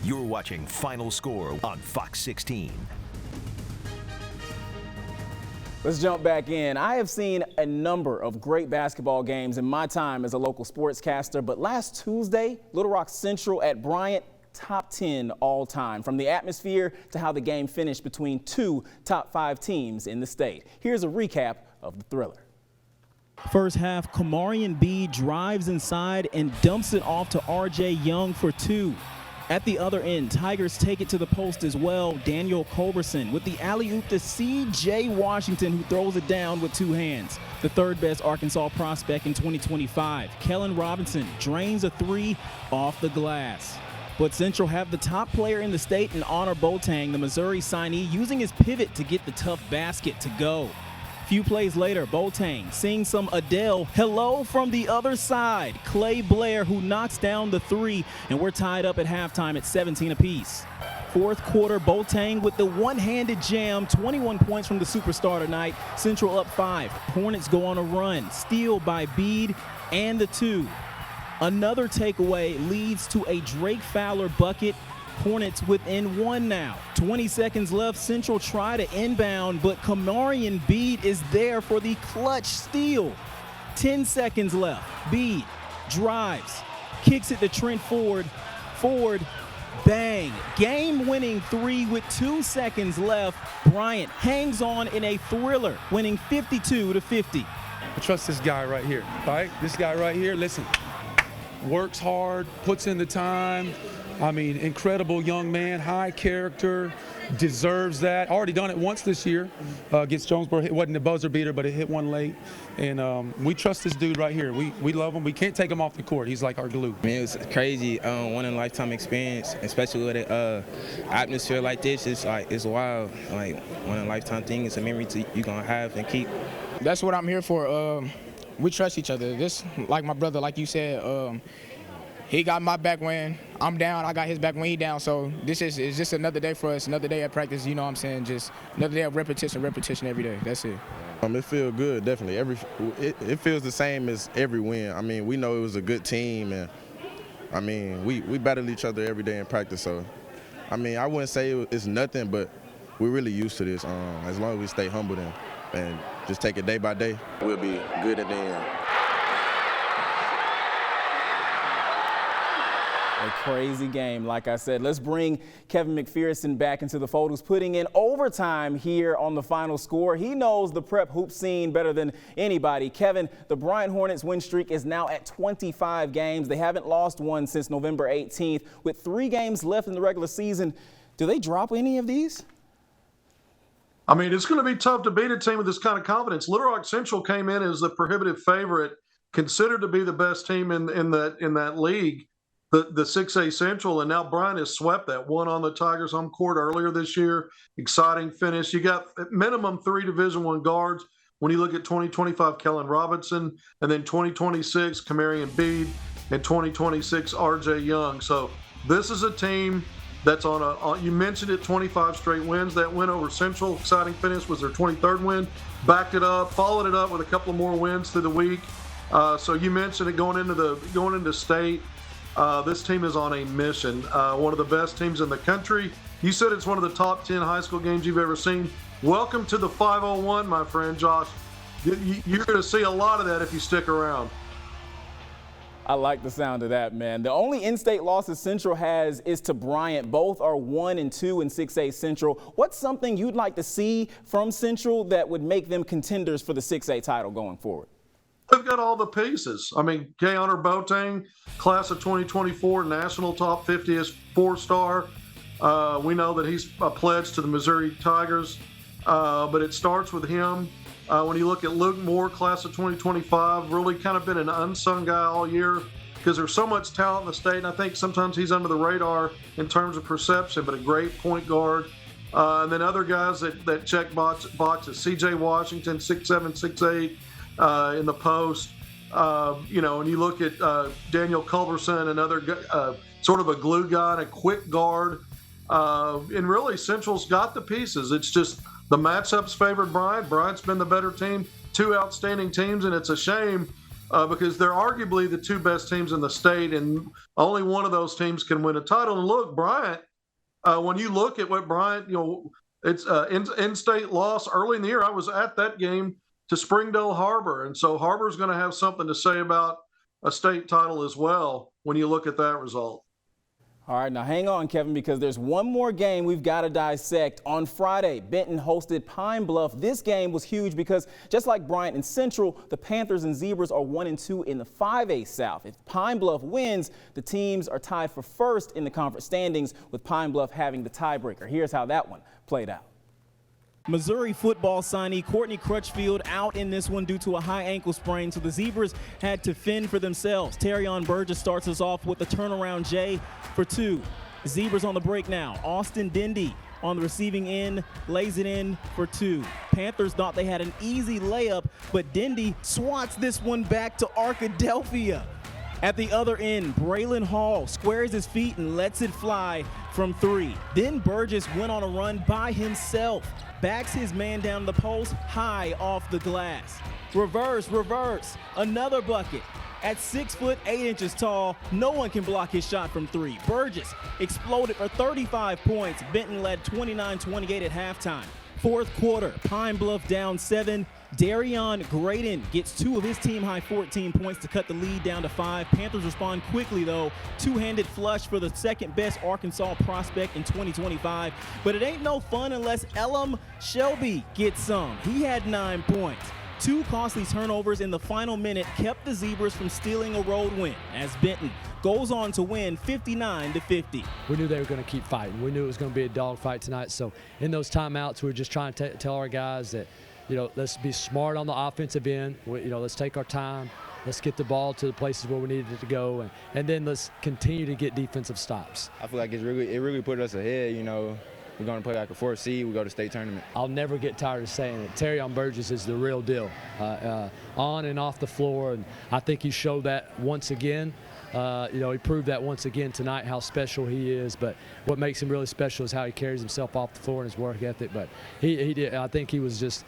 You're watching Final Score on Fox 16. Let's jump back in. I have seen a number of great basketball games in my time as a local sportscaster, but last Tuesday, Little Rock Central at Bryant, top 10 all time, from the atmosphere to how the game finished between two top 5 teams in the state. Here's a recap of the thriller. First half, Kamarian B drives inside and dumps it off to RJ Young for 2. At the other end, Tigers take it to the post as well. Daniel Culberson with the alley-oop to C.J. Washington, who throws it down with 2 hands. The third best Arkansas prospect in 2025, Kellen Robinson, drains a 3 off the glass. But Central have the top player in the state in Honor Boateng, the Missouri signee, using his pivot to get the tough basket to go. Few plays later, Boateng sings some Adele, "Hello" from the other side. Clay Blair, who knocks down the 3, and we're tied up at halftime at 17 apiece. Fourth quarter, Boateng with the one-handed jam, 21 points from the superstar tonight. Central up 5. Hornets go on a run, steal by Bede and the 2. Another takeaway leads to a Drake Fowler bucket. Hornets within 1 now. 20 seconds left. Central try to inbound, but Kamarian Bede is there for the clutch steal. 10 seconds left. Bede drives, kicks it to Trent Ford. Ford, bang. Game-winning 3 with 2 seconds left. Bryant hangs on in a thriller, winning 52-50. I trust this guy right here, right? This guy right here, listen, works hard, puts in the time. I mean, incredible young man, high character, deserves that. Already done it once this year against Jonesboro. It wasn't a buzzer beater, but it hit one late. And we trust this dude right here. We love him. We can't take him off the court. He's like our glue. I mean, it was crazy, one in a lifetime experience, especially with an atmosphere like this. It's wild. Like, one in a lifetime thing. It's a memory you're gonna have and keep. That's what I'm here for. We trust each other. This, like my brother, like you said, he got my back when I'm down. I got his back when he down. So this is just another day for us, another day at practice. You know what I'm saying? Just another day of repetition every day. That's it. It feels good, definitely. It feels the same as every win. I mean, we know it was a good team, and I mean, we battle each other every day in practice. So, I mean, I wouldn't say it's nothing, but we're really used to this. As long as we stay humble and just take it day by day, we'll be good at the end. A crazy game, like I said. Let's bring Kevin McPherson back into the fold, who's putting in overtime here on the Final Score. He knows the prep hoop scene better than anybody. Kevin, the Bryant Hornets win streak is now at 25 games. They haven't lost one since November 18th. With 3 games left in the regular season, do they drop any of these? I mean, it's going to be tough to beat a team with this kind of confidence. Little Rock Central came in as the prohibitive favorite, considered to be the best team in that league. The 6A Central, and now Bryant has swept that. One on the Tigers home court earlier this year. Exciting finish. You got at minimum 3 Division I guards. When you look at 2025, Kellen Robinson, and then 2026, Kamarian Bede, and 2026, RJ Young. So this is a team that's you mentioned it, 25 straight wins. That win over Central, exciting finish, was their 23rd win. Backed it up, followed it up with a couple more wins through the week. So you mentioned it going into state. This team is on a mission. One of the best teams in the country. You said it's one of the top 10 high school games you've ever seen. Welcome to the 501, my friend Josh. You're going to see a lot of that if you stick around. I like the sound of that, man. The only in-state losses Central has is to Bryant. Both are 1 and 2 in 6A Central. What's something you'd like to see from Central that would make them contenders for the 6A title going forward? They've got all the pieces. I mean, Honor Boateng, class of 2024, national top 50 as 4-star. We know that he's a pledge to the Missouri Tigers, but it starts with him. When you look at Luke Moore, class of 2025, really kind of been an unsung guy all year because there's so much talent in the state, and I think sometimes he's under the radar in terms of perception, but a great point guard. And then other guys that check boxes, C.J. Washington, 6'7", 6'8", in the post, and you look at Daniel Culberson, another sort of a glue guy and a quick guard. And really, Central's got the pieces. It's just the matchups favored Bryant. Bryant's been the better team, 2 outstanding teams, and it's a shame because they're arguably the two best teams in the state, and only one of those teams can win a title. And look, Bryant, when you look at what Bryant, it's in-state loss early in the year. I was at that game to Springdale Harbor, and so Harbor's going to have something to say about a state title as well when you look at that result. All right, now hang on, Kevin, because there's one more game we've got to dissect. On Friday, Benton hosted Pine Bluff. This game was huge because just like Bryant and Central, the Panthers and Zebras are 1-2 in the 5A South. If Pine Bluff wins, the teams are tied for first in the conference standings, with Pine Bluff having the tiebreaker. Here's how that one played out. Missouri football signee Courtney Crutchfield out in this one due to a high ankle sprain, so the Zebras had to fend for themselves. Terrion Burgess starts us off with a turnaround J for 2. Zebras on the break now. Austin Dindy on the receiving end lays it in for 2. Panthers thought they had an easy layup, but Dindy swats this one back to Arkadelphia. At the other end, Braylon Hall squares his feet and lets it fly from 3. Then Burgess went on a run by himself, backs his man down the post, high off the glass. Reverse, another bucket. At 6 foot 8 inches tall, no one can block his shot from 3. Burgess exploded for 35 points. Benton led 29-28 at halftime. Fourth quarter, Pine Bluff down 7. Darion Graydon gets 2 of his team-high 14 points to cut the lead down to 5. Panthers respond quickly, though. Two-handed flush for the second-best Arkansas prospect in 2025. But it ain't no fun unless Elam Shelby gets some. He had 9 points. 2 costly turnovers in the final minute kept the Zebras from stealing a road win, as Benton goes on to win 59-50. We knew they were going to keep fighting. We knew it was going to be a dogfight tonight. So in those timeouts, we were just trying to tell our guys that, let's be smart on the offensive end. Let's take our time. Let's get the ball to the places where we needed it to go, and then let's continue to get defensive stops. I feel like it really put us ahead. We're going to play like a 4th seed. We go to state tournament. I'll never get tired of saying it. Terrion Burgess is the real deal, on and off the floor, and I think he showed that once again. He proved that once again tonight, how special he is. But what makes him really special is how he carries himself off the floor and his work ethic. But he did. I think he was just,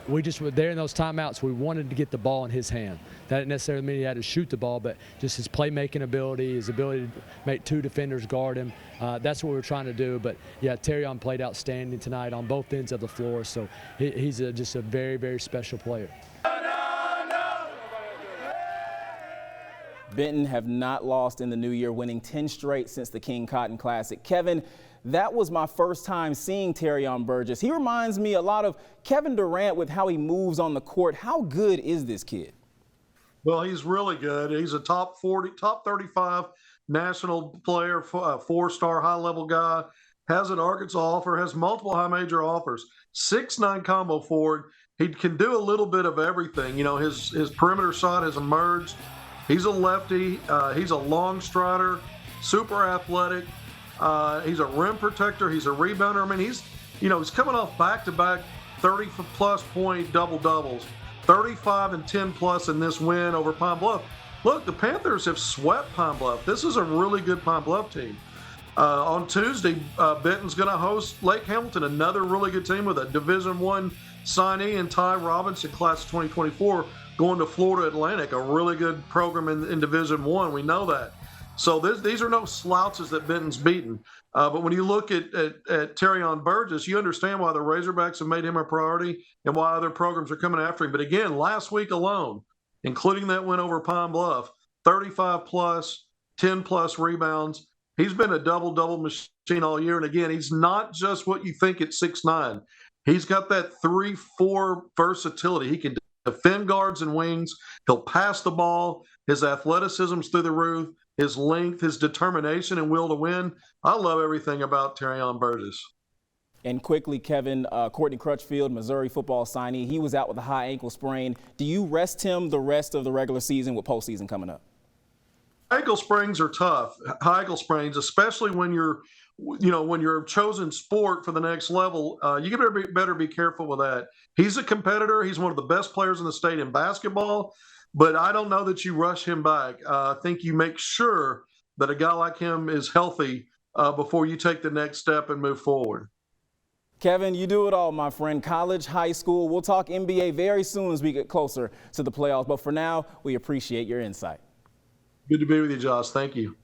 we just were there in those timeouts. We wanted to get the ball in his hand. That didn't necessarily mean he had to shoot the ball, but just his playmaking ability, his ability to make 2 defenders guard him. That's what we were trying to do. But yeah, Terrion played outstanding tonight on both ends of the floor. So he's just a very, very special player. Benton have not lost in the new year, winning 10 straight since the King Cotton Classic. Kevin, that was my first time seeing Terrion Burgess. He reminds me a lot of Kevin Durant with how he moves on the court. How good is this kid? Well, he's really good. He's a top 35 national player, 4-star high-level guy, has an Arkansas offer, has multiple high major offers, 6'9" combo forward. He can do a little bit of everything. His perimeter shot has emerged. He's a lefty. He's a long strider, super athletic. He's a rim protector. He's a rebounder. I mean, he's coming off back-to-back 30-plus point double-doubles, 35 and 10-plus in this win over Pine Bluff. Look, the Panthers have swept Pine Bluff. This is a really good Pine Bluff team. On Tuesday, Benton's going to host Lake Hamilton, another really good team with a Division I signee and Ty Robinson, class of 2024. Going to Florida Atlantic, a really good program in Division I. We know that. So these are no slouches that Benton's beaten. But when you look at Terrion Burgess, you understand why the Razorbacks have made him a priority and why other programs are coming after him. But again, last week alone, including that win over Pine Bluff, 35-plus, 10-plus rebounds. He's been a double-double machine all year. And again, he's not just what you think at 6'9". He's got that 3-4 versatility. He can defend guards and wings. He'll pass the ball. His athleticism's through the roof. His length, his determination and will to win. I love everything about Terrion Burgess. And quickly, Kevin, Courtney Crutchfield, Missouri football signee, he was out with a high ankle sprain. Do you rest him the rest of the regular season with postseason coming up? Ankle sprains are tough. High ankle sprains, especially when you're your chosen sport for the next level, you better be careful with that. He's a competitor. He's one of the best players in the state in basketball, but I don't know that you rush him back. I think you make sure that a guy like him is healthy before you take the next step and move forward. Kevin, you do it all, my friend. College, high school. We'll talk NBA very soon as we get closer to the playoffs. But for now, we appreciate your insight. Good to be with you, Josh. Thank you.